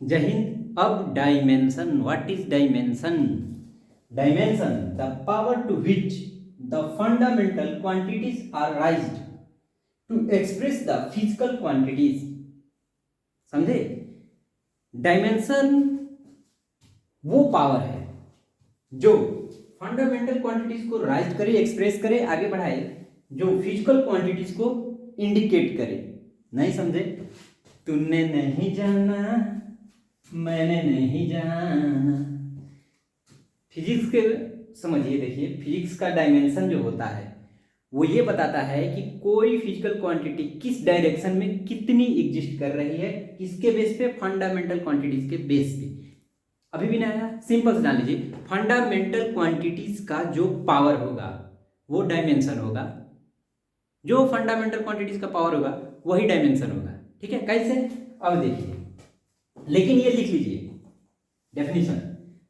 जय हिंद। अब dimension, what is dimension? Dimension, the power to which the fundamental quantities are raised to express the physical quantities. समझे? Dimension वो power है जो फंडामेंटल क्वांटिटीज को राइज करे, एक्सप्रेस करे, आगे बढ़ाए, जो फिजिकल क्वांटिटीज को इंडिकेट करे। नहीं समझे? तूने नहीं जाना, मैंने नहीं जाना। फिजिक्स के समझिए, देखिए, फिजिक्स का डायमेंशन जो होता है वो ये बताता है कि कोई फिजिकल क्वांटिटी किस डायरेक्शन में कितनी एग्जिस्ट कर रही है, किसके बेस पे? फंडामेंटल क्वांटिटीज के बेस पे। अभी भी नहीं आया? सिंपल से जान लीजिए, फंडामेंटल क्वांटिटीज का जो पावर होगा वो डायमेंशन होगा, जो फंडामेंटल क्वांटिटीज का पावर होगा वही डायमेंशन होगा। ठीक है? कैसे? अब देखिए, लेकिन ये लिख लीजिए definition,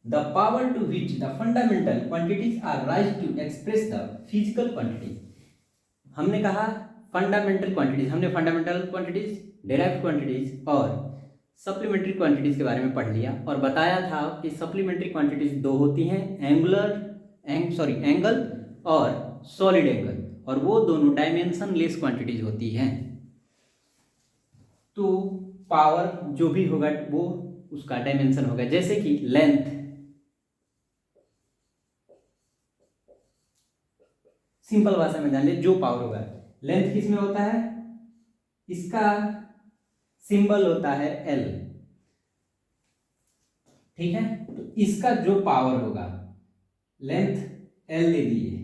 the power to which the fundamental quantities are raise to express the physical quantities. हमने कहा फंडामेंटल क्वांटिटीज, हमने फंडामेंटल क्वांटिटीज, डेराइव्ड क्वांटिटीज और सप्लीमेंट्री क्वांटिटीज के बारे में पढ़ लिया और बताया था कि सप्लीमेंट्री क्वांटिटीज दो होती हैं, एंगल और सॉलिड एंगल, और वो दोनों डायमेंशन लेस क्वांटिटीज होती हैं। तो पावर जो भी होगा वो उसका डायमेंशन होगा। जैसे कि लेंथ, सिंपल भाषा में जान ले, जो पावर होगा, लेंथ किस में होता है? इसका सिंबल होता है एल। ठीक है? तो इसका जो पावर होगा, लेंथ एल दे दिए,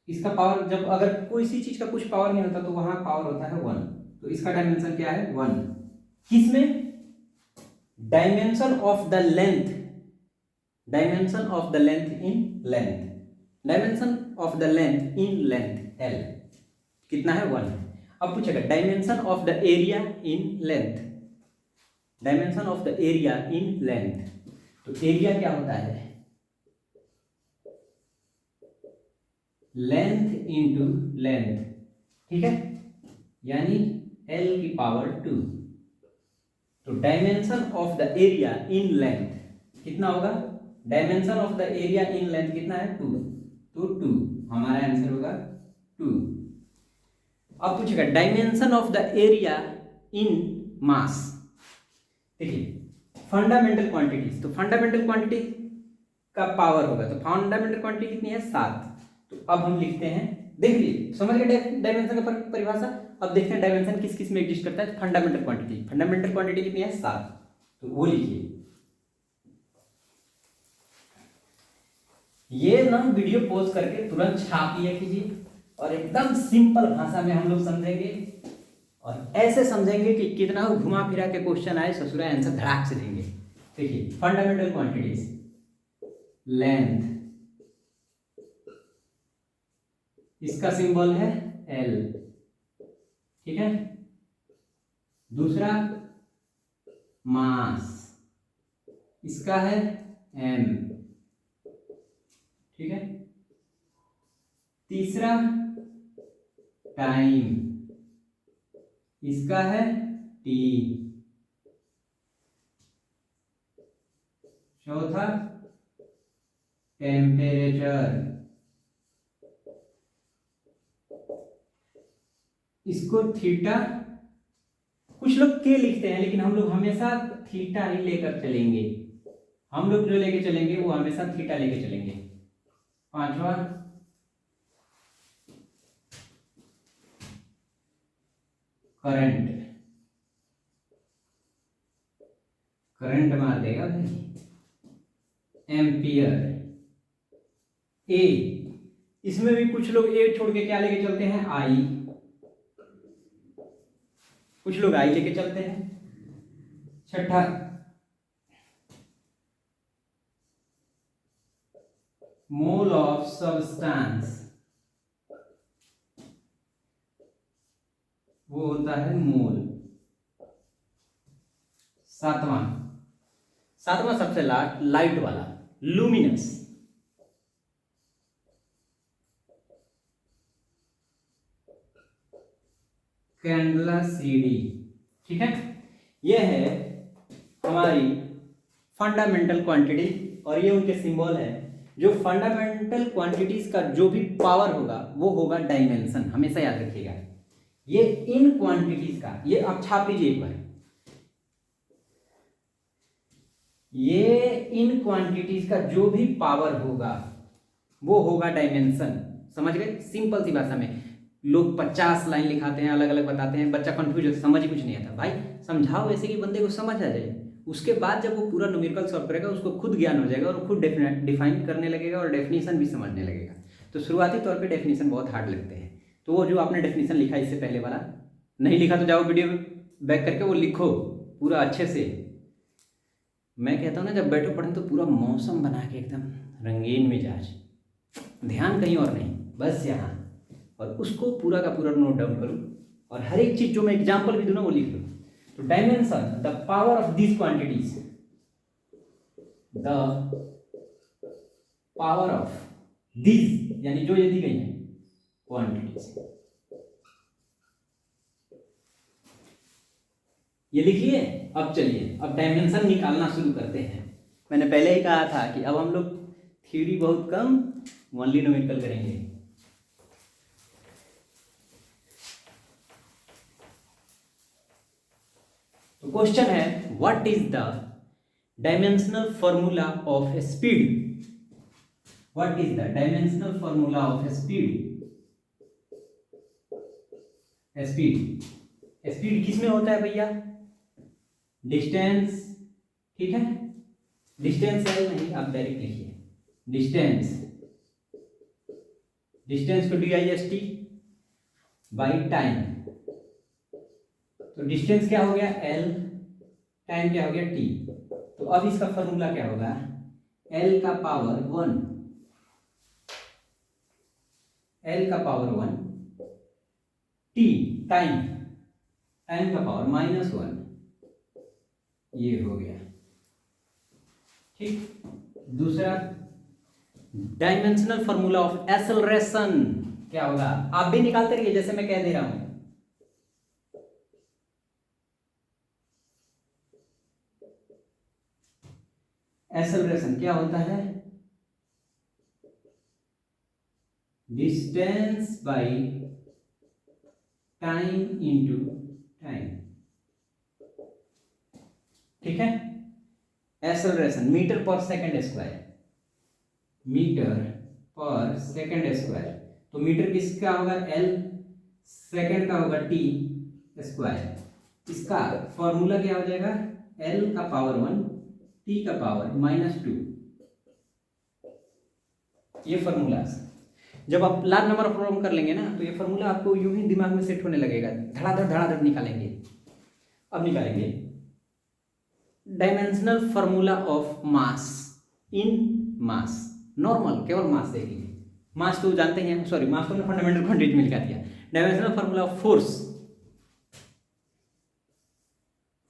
इसका पावर, जब अगर कोई सी चीज का कुछ पावर नहीं होता तो वहां पावर होता है 1, तो इसका डायमेंशन क्या है? 1। किसमें? Dimension of the length, dimension of the length in length, dimension of the length in length L कितना है? 1। अब पूछेगा dimension of the area in length, dimension of the area in length, तो एरिया क्या होता है? Length into length. ठीक है? यानी L की पावर 2। तो dimension of the area in length कितना होगा? Dimension of the area in length कितना है? 2। तो 2 हमारा आंसर होगा 2। अब पूछेगा dimension of the area in mass. देखिए, फंडामेंटल क्वांटिटीज, तो फंडामेंटल क्वांटिटी का पावर होगा, तो फंडामेंटल क्वांटिटी कितनी है? 7। तो अब हम लिखते हैं, देख लीजिए, समझ गए डायमेंशन का परिभाषा। अब देखते हैं डायमेंशन किस किस में एग्जिस्ट करता है। फंडामेंटल क्वांटिटी, फंडामेंटल क्वांटिटी कितनी है? 7। तो वो लिखिए। ये ना वीडियो पॉज करके तुरंत छाप लिया कीजिए और एकदम सिंपल भाषा में हम लोग समझेंगे, और ऐसे समझेंगे कि कितना घुमा फिरा के क्वेश्चन आए, ससुरा आंसर धड़ाक से देंगे। देखिए, फंडामेंटल क्वांटिटीज, लेंथ, इसका सिंबल है एल। ठीक है? दूसरा मास, इसका है एम। ठीक है? तीसरा टाइम, इसका है टी। चौथा टेम्परेचर, इसको थीटा, कुछ लोग के लिखते हैं लेकिन हम लोग हमेशा थीटा ही लेकर चलेंगे। हम लोग जो लेके चलेंगे वो हमेशा थीटा लेके चलेंगे। पांचवा करंट, करंट मार देगा भाई, एम्पियर। ए, इसमें भी कुछ लोग ए छोड़ के क्या लेके चलते हैं? आई। कुछ लोग आई लेके चलते हैं। छठा मोल ऑफ सब्सटेंस, वो होता है मोल। सातवां, सातवां सबसे लाइट वाला, लुमिनस, कैंडला सीडी। ठीक है? यह है हमारी फंडामेंटल क्वांटिटी, और ये उनके सिंबल है। जो फंडामेंटल क्वांटिटीज का जो भी पावर होगा वो होगा डायमेंशन, हमेशा याद रखिएगा। ये इन क्वांटिटीज का, ये आप छाप लीजिए एक बार, ये इन क्वांटिटीज का जो भी पावर होगा वो होगा डायमेंशन। समझ गए? सिंपल सी भाषा में। लोग 50 लाइन लिखाते हैं, अलग अलग बताते हैं, बच्चा कंफ्यूज होता है, समझ ही कुछ नहीं आता। भाई समझाओ ऐसे कि बंदे को समझ आ जाए, उसके बाद जब वो पूरा न्यूमेरिकल सॉल्व करेगा उसको खुद ज्ञान हो जाएगा और खुद डिफाइन करने लगेगा और डेफिनेशन भी समझने लगेगा। तो शुरुआती तौर पे डेफिनेशन बहुत हार्ड लगते हैं। तो वो जो आपने डेफिनेशन लिखा इससे पहले वाला, नहीं लिखा तो जाओ वीडियो बैक करके वो लिखो पूरा अच्छे से। मैं कहता हूँ ना, जब बैठो पढ़ने तो पूरा मौसम बना के एकदम रंगीन मिजाज, ध्यान कहीं और नहीं, बस यहाँ, और उसको पूरा का पूरा नोट डाउन करो, और हर एक चीज जो मैं एग्जांपल भी दूँ ना वो लिख लो। तो dimension, the power of these quantities, the power of these यानी जो ये दी गई है क्वांटिटीज, ये लिखिए। अब चलिए, अब डायमेंशन निकालना शुरू करते हैं। मैंने पहले ही कहा था कि अब हम लोग थ्योरी बहुत कम, ओनली न्यूमेरिकल करेंगे। तो क्वेश्चन है, what is the dimensional formula of speed? What is the dimensional formula of speed? Speed, speed किस में होता है भैया? डिस्टेंस, ठीक है, डिस्टेंस है नहीं, आप डायरेक्ट लिखिए डिस्टेंस, डिस्टेंस को DIST बाई टाइम। तो डिस्टेंस क्या हो गया L, टाइम क्या हो गया T। तो अब इसका फॉर्मूला क्या होगा? L का पावर 1, L का पावर 1, T टाइम, टाइम का पावर -1, ये हो गया, ठीक। दूसरा, डायमेंशनल फॉर्मूला ऑफ एक्सेलरेशन क्या होगा? आप भी निकालते रहिए जैसे मैं कह दे रहा हूं। एक्सेलरेशन क्या होता है? Distance by time into time, ठीक है। एक्सेलरेशन मीटर पर सेकंड स्क्वायर, मीटर पर सेकंड स्क्वायर। तो मीटर किसका होगा? L, सेकंड का होगा T स्क्वायर। इसका फॉर्मूला क्या हो जाएगा? L का पावर 1, T का पावर -2। ये फॉर्मूला जब आप लार्ज नंबर ऑफ प्रॉब्लम कर लेंगे ना, तो ये फॉर्मूला आपको यूं ही दिमाग में सेट होने लगेगा, धड़ाधड़ निकालेंगे। अब निकालेंगे dimensional formula of mass in mass, normal केवल मास देखेंगे। मास तो जानते हैं, सॉरी मास तो फंडामेंटल क्वांटिटी में लिखा दिया। Dimensional formula of force,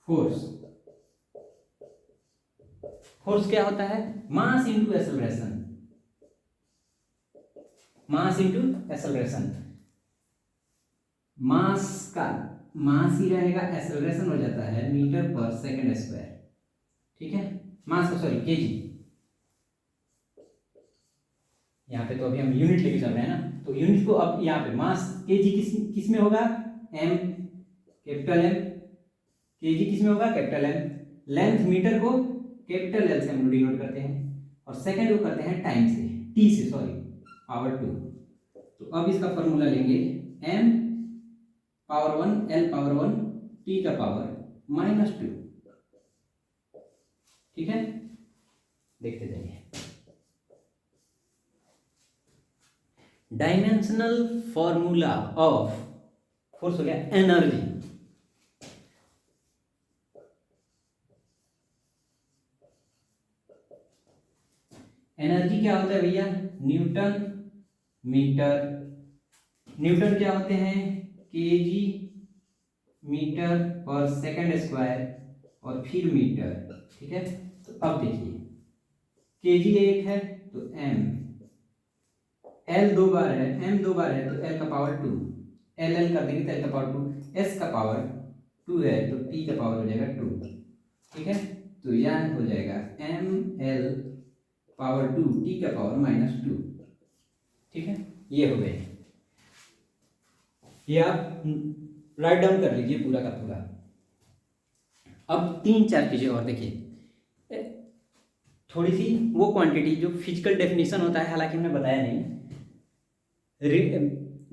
force, force क्या होता है? Mass into acceleration, mass into acceleration. Mass का मास ही रहेगा, एक्सेलरेशन हो जाता है मीटर पर सेकंड स्क्वायर, ठीक है। मास का सॉरी केजी, यहाँ पे तो अभी हम यूनिट लेके चल रहे हैं ना, तो यूनिट को अब यहाँ पे मास केजी किस में होगा? M, capital M। केजी किस में होगा? Capital M। लेंथ मीटर को कैपिटल L से हम डिनोट करते हैं, और सेकंड को करते हैं टाइम से, T से, सॉरी पावर 2। तो अब इसका फॉर्मूला लेंगे M power 1, L power 1, T का पावर -2, ठीक है। देखते जाइए। डायमेंशनल फॉर्मूला ऑफ फोर्स हो गया एनर्जी। एनर्जी क्या होता है भैया? न्यूटन मीटर, न्यूटन क्या होते हैं? केजी मीटर पर सेकंड स्क्वायर और फिर मीटर, ठीक है। तो अब देखिए केजी एक है तो M, L 2 बार है, M 2 बार है तो L का पावर 2, L कर देंगे तो L का पावर 2, S का पावर 2 है तो T का पावर हो जाएगा 2, ठीक है। तो यह हो जाएगा ml पावर 2 t का पावर -2। ठीक है, ये हो गए। ये आप राइट डाउन कर लीजिए पूरा का पूरा। अब 3-4 चीजें और देखिए, थोड़ी सी वो क्वांटिटी जो फिजिकल डेफिनेशन होता है, हालांकि हमने बताया नहीं।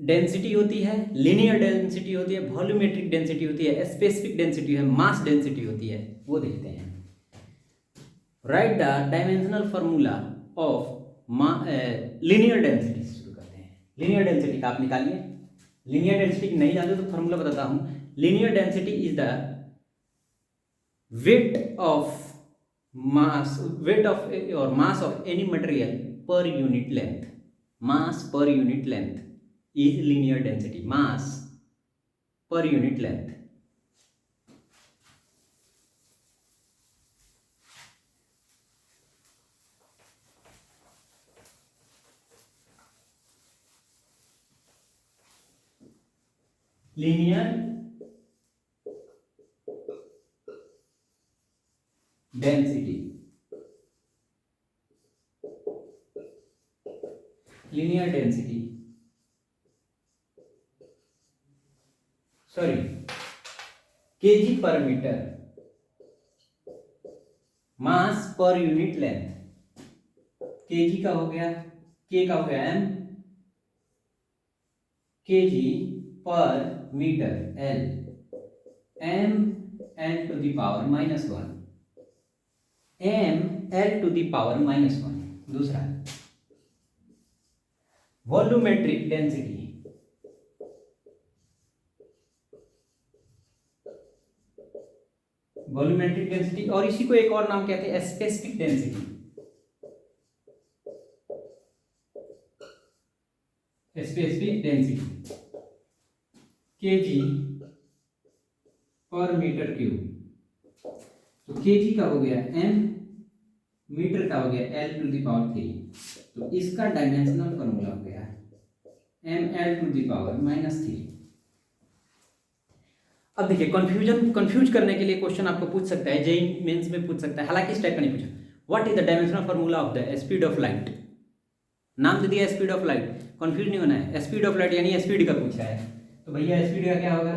डेंसिटी होती है, लीनियर डेंसिटी होती है, वॉल्यूमेट्रिक डेंसिटी होती है, स्पेसिफिक डेंसिटी है, मास डेंसिटी होती है, वो देखते हैं। Right the dimensional formula of linear density से शुरू करते हैं। लीनियर डेंसिटी का आप निकालिए। लीनियर डेंसिटी नहीं जानते तो फॉर्मूला बताता हूं। Linear density is the weight of mass of any material per unit length. Mass per unit length is linear density. Mass per unit length. Linear density. Linear density. Sorry, kg per meter. मास पर unit length. kg का हो गया, k का हो गया m, kg पर metre l, m l to the power -1, m l to the power -1। दूसरा volumetric density. Volumetric density, और इसी को एक और नाम कहते हैं specific density. Specific density kg पर मीटर क्यूब। तो kg का हो गया m, मीटर का हो गया l टू द पावर 3। तो इसका डायमेंशनल फॉर्मूला हो गया ml टू द पावर -3। अब देखिए, कंफ्यूज करने के लिए क्वेश्चन आपको पूछ सकता है, जेईई मेंस में पूछ सकता है, हालांकि इस टाइप का नहीं पूछा। What is the dimensional formula of the speed of light. नाम दे दिया स्पीड ऑफ लाइट, कंफ्यूज नहीं होना है। स्पीड ऑफ लाइट यानी स्पीड का पूछ रहा है, तो भैया स्पीड का क्या होगा।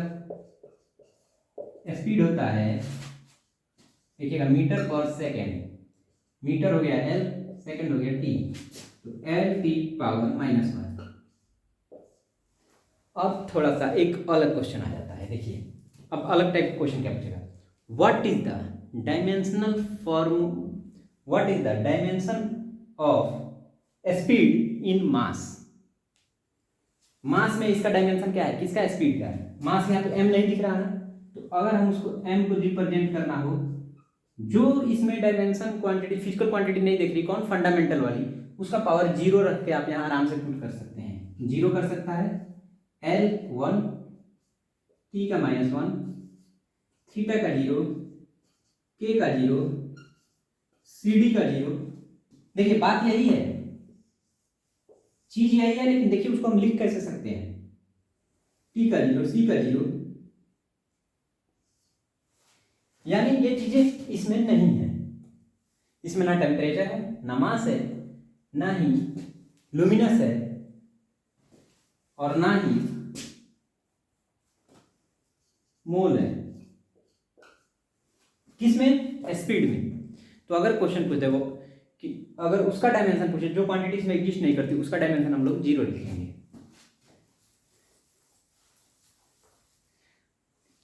स्पीड होता है, देखिएगा, मीटर पर सेकेंड। मीटर हो गया l, सेकेंड हो गया t, तो l t पावर -1। अब थोड़ा सा एक अलग क्वेश्चन आ जाता है। देखिए, अब अलग टाइप का क्वेश्चन क्या पूछेगा। What is the dimension of speed in mass. Mass में इसका डायमेंशन क्या है, किसका, स्पीड का है। मास यहाँ तो m नहीं दिख रहा ना, तो अगर हम उसको m को रिप्रेजेंट करना हो, जो इसमें डायमेंशन क्वांटिटी, फिजिकल क्वांटिटी नहीं दिख रही, कौन, फंडामेंटल वाली, उसका पावर 0 रख के आप यहाँ आराम से पुट कर सकते हैं। 0 कर सकता है L1, t का -1, थीटा का 0, k का 0, cd का 0। देखिए, बात यही है, चीज यही है, लेकिन देखिए उसको हम लिख कैसे सकते हैं। t का 0, c का 0, यानी ये चीजें इसमें नहीं है। इसमें ना टेम्परेचर है, ना मास है, ना ही लुमिनस है, और ना ही मोल है। किसमें, स्पीड में। तो अगर क्वेश्चन पूछे वो कि अगर उसका डायमेंशन पूछे जो क्वांटिटी इसमें एग्जिस्ट नहीं करती, उसका डायमेंशन हम लोग 0 लिखेंगे।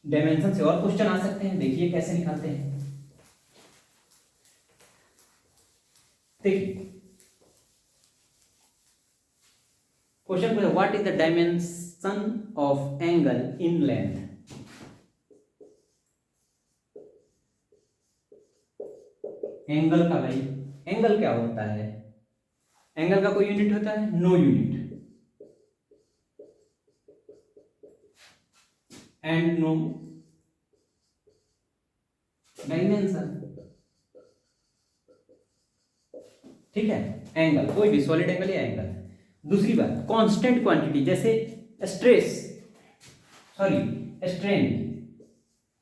डायमेंशन से और क्वेश्चन आ सकते हैं, देखिए कैसे निकालते हैं। देखिए, क्वेश्चन पूछे what is the dimension of angle in length. Angle का, भाई एंगल क्या होता है। एंगल का कोई यूनिट होता है, no unit, and no dimension. ठीक है, एंगल कोई भी सॉलिड एंगल या एंगल। दूसरी बात, कांस्टेंट क्वांटिटी, जैसे स्ट्रेन,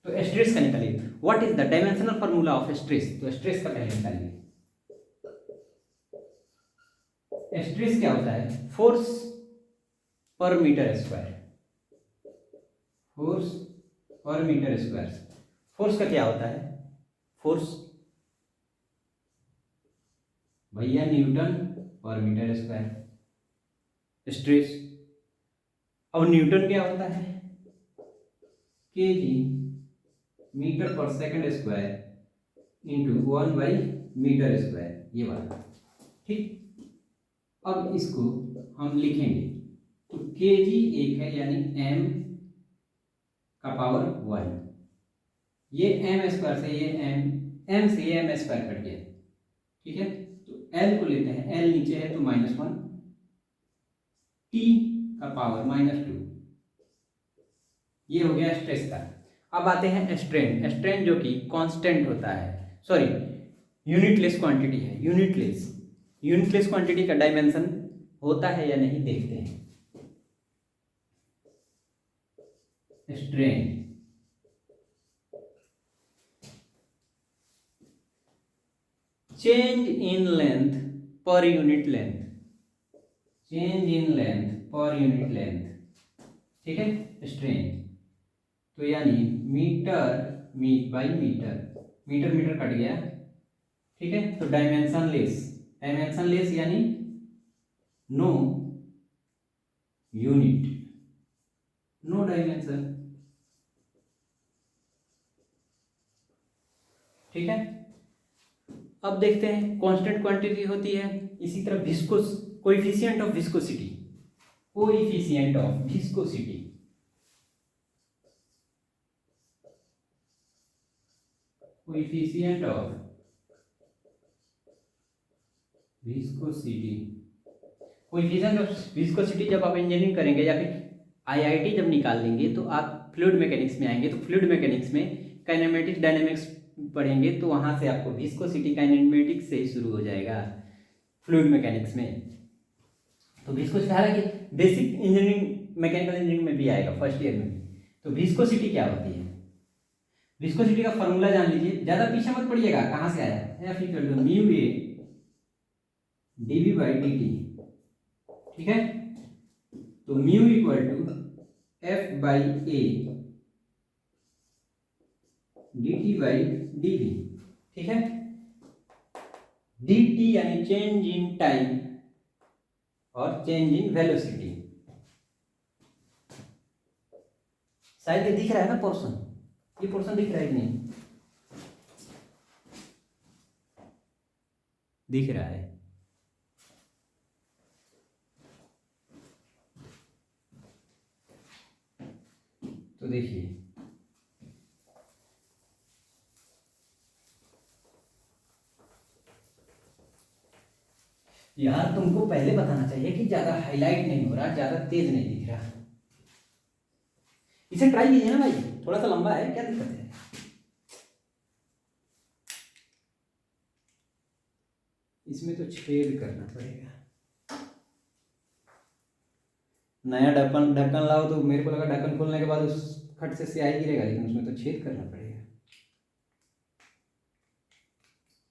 तो स्ट्रेस का निकालिए। What is the dimensional formula of stress, तो स्ट्रेस का पहले निकालिए। स्ट्रेस क्या होता है, फोर्स पर मीटर स्क्वायर, फोर्स पर मीटर स्क्वायर। फोर्स का क्या होता है, फोर्स भैया न्यूटन पर मीटर स्क्वायर। स्ट्रेस, अब न्यूटन क्या होता है, केजी मीटर पर सेकंड स्क्वायर इंटू 1/मीटर स्क्वायर, ये वाला। ठीक, अब इसको हम लिखेंगे तो केजी एक है यानी m का पावर 1, ये m स्क्वायर से ये m से ये m स्क्वायर कट गया। ठीक है, तो l को लेते हैं, l नीचे है तो -1, t का पावर -2, ये हो गया स्ट्रेस का। अब आते हैं स्ट्रेन। स्ट्रेन जो कि कांस्टेंट होता है, सॉरी यूनिटलेस क्वांटिटी है, यूनिटलेस क्वांटिटी का डायमेंशन होता है या नहीं देखते हैं। Strain change in length per unit length, change in length per unit length. ठीक है, स्ट्रेन तो यानी metre by metre, metre metre cut गया। ठीक है, तो डायमेंशनलेस यानी नो यूनिट, नो डायमेंशन। ठीक है, अब देखते हैं कांस्टेंट क्वांटिटी होती है, इसी तरह viscous coefficient of viscosity, coefficient of viscosity, coefficient of viscosity, coefficient of viscosity जब आप इंजीनियरिंग करेंगे या फिर आईआईटी जब निकाल लेंगे तो आप फ्लूइड मैकेनिक्स में आएंगे, तो फ्लूइड मैकेनिक्स में काइनेमेटिक डायनेमिक्स पढ़ेंगे, तो वहाँ से आपको विस्कोसिटी काइनेमेटिक्स से ही शुरू हो जाएगा फ्लूइड मैकेनिक्स में। तो विस्कोसिटी हालांकि बेसिक इंजीनियरिंग मैकेनिकल इंजीनियरिंग में भी आएगा फर्स्ट ईयर में भी। तो विस्कोसिटी क्या होती है, विस्कोसिटी का फॉर्मूला जान लीजिए, ज़्यादा पीछे मत पड़िएगा कहाँ से आया, F = μA dV/dt। ठीक है, तो म्यू = F/A dt/dv। ठीक है, dt यानी चेंज इन टाइम और चेंज इन वेलोसिटी। शायद ये दिख रहा है ना पोर्शन, ये पोर्शन दिख रहा है कि नहीं, दिख रहा है। तो देखिए यार, तुमको पहले बताना चाहिए कि ज्यादा हाईलाइट नहीं हो रहा, ज्यादा तेज नहीं दिख रहा। इसे ट्राई कीजिए ना भाई, थोड़ा सा लंबा है, क्या दिक्कत है। इसमें तो छेद करना पड़ेगा, नया ढक्कन लाओ तो मेरे को लगा ढक्कन खोलने के बाद उस खट से स्याही गिरेगा, लेकिन उसमें तो छेद करना पड़ेगा।